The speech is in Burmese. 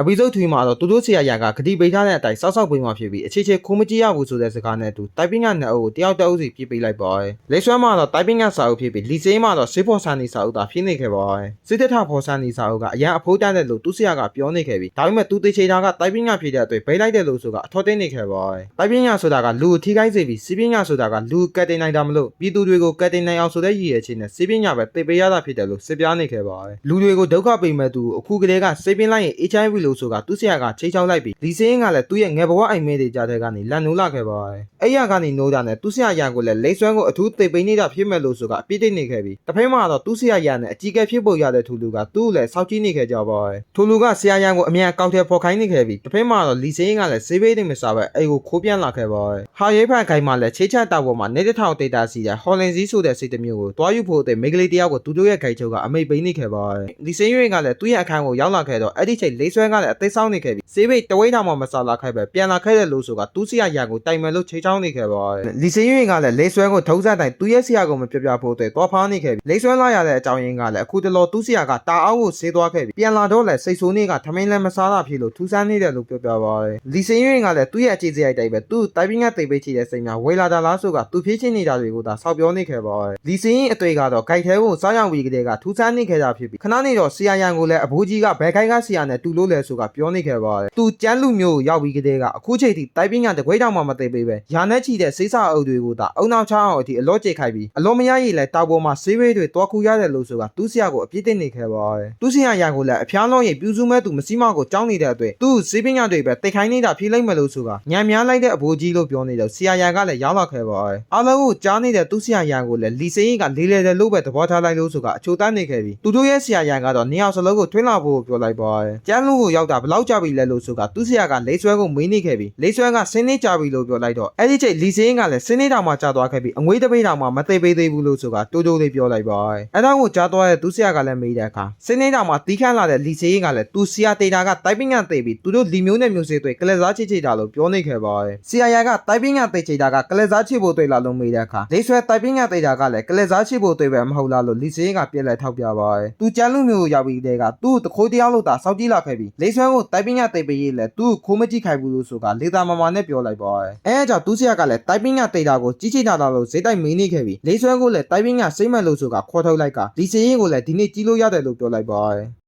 အပိစုတ်ထွေးမှာတော့သူတို့ဆရာရကဂတိပေးထားတဲ့အတိုင်းစောက်စောက်ပေးမှဖြစ်ပြီးအခြေချေခိုးမကြည့်ရဘူးဆိုတဲ့စကားနဲ့အတူတိုက်ပင်းကနှစ်အုပ်ကိုတယောက်တအုပ်စီပြစ်ပေးလိုက်ပါလက်ဆွဲမှာတော့တိုက်ပင်းကစာအုပ်ဖြစ်ပြီးလီစေးမှာတော့စေးဖော်ဆန်နေစာအုပ်သာဖြစ်နေခဲ့ပါစစ်တပ်ထဖော်ဆန်နေစာအုပ်ကအရန်အဖိုးတန်းတဲ့လို့သူဆရာကပြောနေခဲ့ပြီးဒါပေမဲ့သူတေချေတာကတိုက်ပင်းကဖြစ်တဲ့အတွက်ဗိလိုက်တဲ့လို့ဆိုကအထောက်တင်းနေခဲ့ပါတိုက်ပင်းကဆိုတာကလူထိခိုက်စေပြီးစီးပင်းကဆိုတာကလူကတ်တင်နိုင်တာမလို့ပြည်သူတွေကိုကတ်တင်နိုင်အောင်ဆိုတဲ့ရည်ရွယ်ချက်နဲ့စီးပင်းကပဲတိတ်ပေးရတာဖြစ်တယ်လို့စစ်ပြနေခဲ့ပါလူတွေကိုဒုက္ခပေးမဲ့သူအခုကလေးကစေးပင်းလိုက်ရင် HIV လို့ဆိုတာသူဆရာကချိန်ချောက်လိုက်ပြီးလီစေးကလည်းသူ့ရဲ့ငယ်ဘဝအိမ်မဲတွေကြားတဲ့ကနေလန်နိုးလာခဲ့ပါအဲ့ရကနေနိုးတာနဲ့သူဆရာရကိုလည်းလိတ်ဆွမ်းကိုအထူးတိတ်ပေးနေတာဖြစ်မဲ့လို့ဆိုကအပြစ်တိတ်နေခဲ့ပြီးတစ်ဖက်မှာတော့သူဆရာရနဲ့အကြီးကဲဖြစ်ပေါ်ရတဲ့ထူလူကသူ့ကိုလည်းစောက်ကြည့်နေခဲ့ကြပါထူလူကဆရာရကိုအမြန်ကောက်ထဲဖော်ခိုင်းနေခဲ့ပြီးတစ်ဖက်မှာတော့လီစေးကလည်းစေးပေးနေမစားပဲအဲ့ကိုခိုးပြန်လာခဲ့ပါဟာရိဖန်ခိုင်မှာလည်းချေချတာပေါ်မှာနေတဲ့ထောင်ဒေတာစီတဲ့ဟော်လင်စည်းဆိုတဲ့စိတ်တစ်မျိုးကိုတွားယူဖို့တဲ့မိန်းကလေးတယောက်ကိုသူတို့ရဲ့ခိုင်ချုပ်ကအမိတ်ပေးနေခဲ့ပါလီစေးရွေးကလည်းသူ့ရဲ့အခန်းကိုရောက်လာခဲ့တော့အဲ့ဒီချိန်လိတ်ဆွမ်းကလည်းအသေးဆောင်နေခဲ့ပြီးစေးပိတ်တဝိထောင်မှမစားလာခဲ့ပဲပြန်လာခဲ့တဲ့လို့ဆိုကသူဆရာရကိုတိုင်မယ်လို့ချိန်ချောင်းနေခဲ့ပါလီစေးရွေးကလည်းလိတ်ဆွမ်းကိုထုံးစံတိုင်းသူ့ရဲ့ဆရာကိုမပြပြဖို့တဲ့တွားဖားနေခဲ့ပြီးလိတ်ဆွမ်းလာရတဲ့အကြောင်းရင်းကလည်းအခုတလောသူ့ဆရာကတာအောက်ကိုဆေးသွားခဲ့ပြီးပြန်လာတော့လည်းစိတ်ဆိုးနေကထမင်းလည်းမစားတာဖြစ်လို့ထူးဆန်းနေတယ်လို့ပြောပါတယ်လီစေးရွေးကလည်းသူ့ရဲ့အခြေစရိုက်တိုင်းပဲသူ့တိုင်ပင်းကတိတ်ပိတ်ချတဲ့စိတ်များဝေလာတာလားဆိုကသူဖြစ်ချင်နေတာတွေကိုသာဆောက်ပြောနေခဲ့ပါတယ်လီစေးရင်အတွေ့ကတော့ဂိုက်ထဲကိုစားရောက်ပြီးကတည်းကထူးဆန်းနေခဲ့တာဖြစ်ပြီးခဏနေတော့ဆရာရန်ကိုလည်းအဘိုးကြီးကဘယ်ခိုက်ကဆရာနဲ့တူလို့လဲဆိုကပြောနေခဲ့ပါတယ်သူကျန်းလူမျိုးကိုရောက်ပြီးကတည်းကအခုချိန်ထိတိုင်ပင်းကတကွေးတောင်မှမသိပေးပဲရာနဲ့ချီတဲ့စိတ်ဆအုပ်တွေကိုသာအုံနောက်ချအောင်အထိအလော့ကျိတ်ခိုက်ပြီးအလောမရရည်လဲတောက်ပေါ်မှာဆေးဝေးတွေတွားခူရတယ်လို့ဆိုတာသူ့ဆရာကိုအပြစ်တင်နေခဲ့ပါတယ်သူ့ဆရာရန်ကိုလည်းအဖျားလုံးရိပ်ပြူးစုမဲ့သူမစီမကိုကြောင်းနေတဲ့အတွက်သူ့ဆေးပညာတွေပဲတိတ်ခိုင်းနေတာဖြေးလိုက်မယ်လို့ဆိုတာညံများလိုက်တဲ့အဘိုးကြီးလို့ပြောနေတော့ဆရာရန်ကလည်းရောက်လာခဲ့ပါတယ်အားလုံးကိုကြားနေတဲ့သူ့ဆရာရန်ကိုလည်းလီစေးကလေးလေတယ်လို့ပဲသဘောထားလိုက်လို့ဆိုတာအချိုတန်းနေခဲ့ပြီးသူတို့ရဲ့ဆရာရန်ကတော့နေအောင်စလုံးကိုထွင်းလာဖို့ပြောလိုက်ပါတယ်ကျန်းလူကိုရောက်တာဘလောက်ကြပြီလဲလို့ဆိုတာသူ့ဆရာကလိတ်ဆွဲကိုမေးနေခဲ့ပြီးလိတ်ဆွဲကဆင်းနေကြပြီလို့ပြောလိုက်တော့အဲ့ဒီချိန်လီစေးကလည်းဆင်းနေတောင်မှကြာသွားခဲ့ပြီးအငွေးတပိတ်တောင်မှမသိပေးသေးဘူးလို့ဆိုတာတိုးတိုးလေးပြောလိုက်ပါတယ်အဲ့ဒါကိုကြားသွားတဲ့သူ့ဆရာကလည်းမေးတဲ့အခါဆင်းနေတောင်မှတီးခန့်လာတဲ့လီစေးကလည်းသူဆရာတေတာကတိုင်ပင်းကသိပြီးသူတို့လီမျိုးနဲ့မျိုးစေ့တွေကလစားချစ်ချစ်တာလို့ပြောနေခဲ့ပါတယ်ဆရာရကတိုင်ပင်းကသိချစ်တာကကလစားချစ်ဖို့တွေ့လာလို့မေးတဲ့အခါလိတ်ဆွဲတိုင်ပင်းကသိတာကလည်းကလစားချစ်ဖို့တွေ့ပဲမဟုတ်လားလို့လီစေးကပြက်လက်ထောက်ပြပါတယ်သူကျန်းလူမျိုးကိုရောက်ပြီးတဲ့ကသူ့တခိုးတရားလို့သာစောက်ကြည့်လာခဲ့ပြီးလိတ်ဆွဲကိုတိုင်ပင်းကသိပေးရေးလဲသူ့ခိုးမကြည့်ခိုင်ဘူးလို့ဆိုတာလေသာမမာနဲ့ပြောလိုက်ပါတယ်အဲအကြောင့်သူဆရာကလည်းတိုင်ပင်းကသိတာကိုကြီးချိတာလို့ဇေးတိုက်မေးနေခဲ့ပြီးလိတ်ဆွဲကိုလည်းတိုင်ပင်းကစိတ်မဲ့လို့ဆိုတာခေါ်ထုတ်လိုက်ကလီစေးကိုလည်းဒီနေ့ကြီးလို့ရတယ်လို့ပြောလိုက်ပါတယ်